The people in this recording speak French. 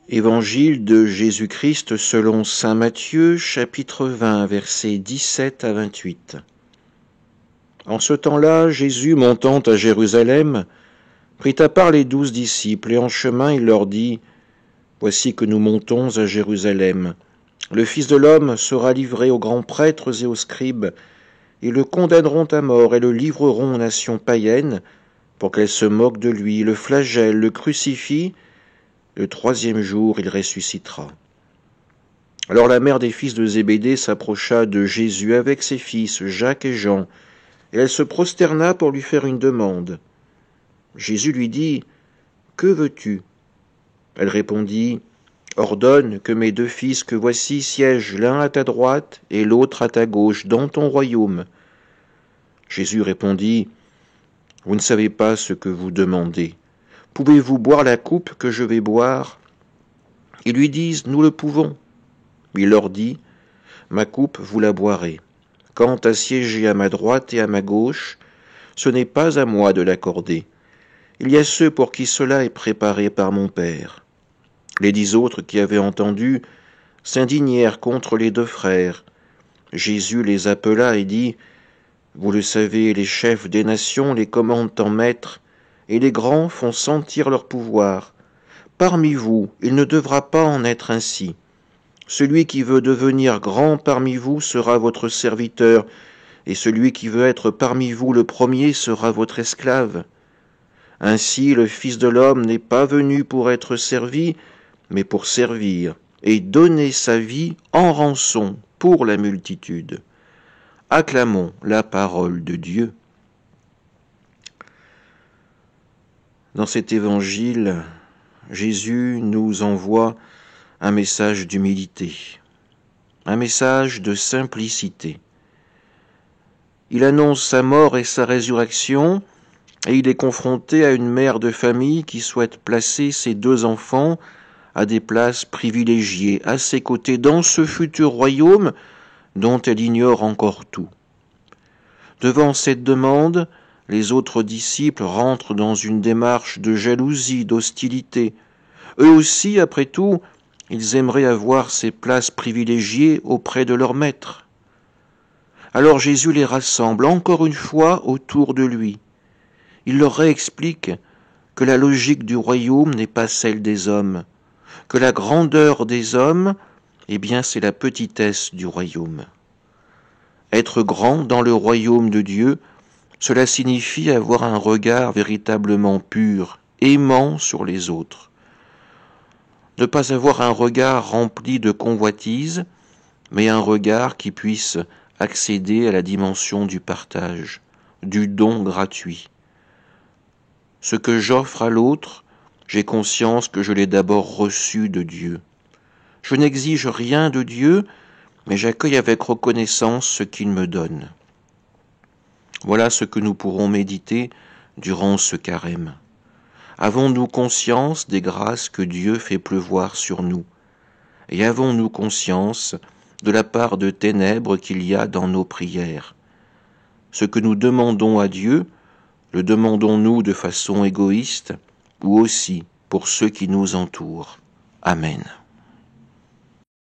Évangile de Jésus-Christ selon saint Matthieu, chapitre 20, versets 17 à 28. En ce temps-là, Jésus, montant à Jérusalem, prit à part les 12 disciples, et en chemin il leur dit : « Voici que nous montons à Jérusalem. Le Fils de l'homme sera livré aux grands prêtres et aux scribes. Ils le condamneront à mort et le livreront aux nations païennes, pour qu'elles se moquent de lui, le flagellent, le crucifient. Le 3e jour, il ressuscitera. » Alors la mère des fils de Zébédée s'approcha de Jésus avec ses fils, Jacques et Jean, et elle se prosterna pour lui faire une demande. Jésus lui dit : « Que veux-tu ? » Elle répondit : « Ordonne que mes 2 fils que voici siègent l'un à ta droite et l'autre à ta gauche dans ton royaume. » Jésus répondit : « Vous ne savez pas ce que vous demandez. Pouvez-vous boire la coupe que je vais boire ? » Ils lui disent : « Nous le pouvons. » Il leur dit : « Ma coupe, vous la boirez. Quant à siéger à ma droite et à ma gauche, ce n'est pas à moi de l'accorder. Il y a ceux pour qui cela est préparé par mon Père. » Les 10 autres qui avaient entendu s'indignèrent contre les 2 frères. Jésus les appela et dit : « Vous le savez, les chefs des nations les commandent en maîtres, et les grands font sentir leur pouvoir. Parmi vous, il ne devra pas en être ainsi. Celui qui veut devenir grand parmi vous sera votre serviteur, et celui qui veut être parmi vous le premier sera votre esclave. Ainsi, le Fils de l'homme n'est pas venu pour être servi, mais pour servir, et donner sa vie en rançon pour la multitude. » Acclamons la parole de Dieu. Dans cet évangile, Jésus nous envoie un message d'humilité, un message de simplicité. Il annonce sa mort et sa résurrection, et il est confronté à une mère de famille qui souhaite placer ses 2 enfants à des places privilégiées à ses côtés dans ce futur royaume dont elle ignore encore tout. Devant cette demande, les autres disciples rentrent dans une démarche de jalousie, d'hostilité. Eux aussi, après tout, ils aimeraient avoir ces places privilégiées auprès de leur maître. Alors Jésus les rassemble encore une fois autour de lui. Il leur réexplique que la logique du royaume n'est pas celle des hommes, que la grandeur des hommes, c'est la petitesse du royaume. Être grand dans le royaume de Dieu, cela signifie avoir un regard véritablement pur, aimant sur les autres. Ne pas avoir un regard rempli de convoitise, mais un regard qui puisse accéder à la dimension du partage, du don gratuit. Ce que j'offre à l'autre, j'ai conscience que je l'ai d'abord reçu de Dieu. Je n'exige rien de Dieu, mais j'accueille avec reconnaissance ce qu'il me donne. Voilà ce que nous pourrons méditer durant ce carême. Avons-nous conscience des grâces que Dieu fait pleuvoir sur nous ? Et avons-nous conscience de la part de ténèbres qu'il y a dans nos prières ? Ce que nous demandons à Dieu, le demandons-nous de façon égoïste ou aussi pour ceux qui nous entourent ? Amen.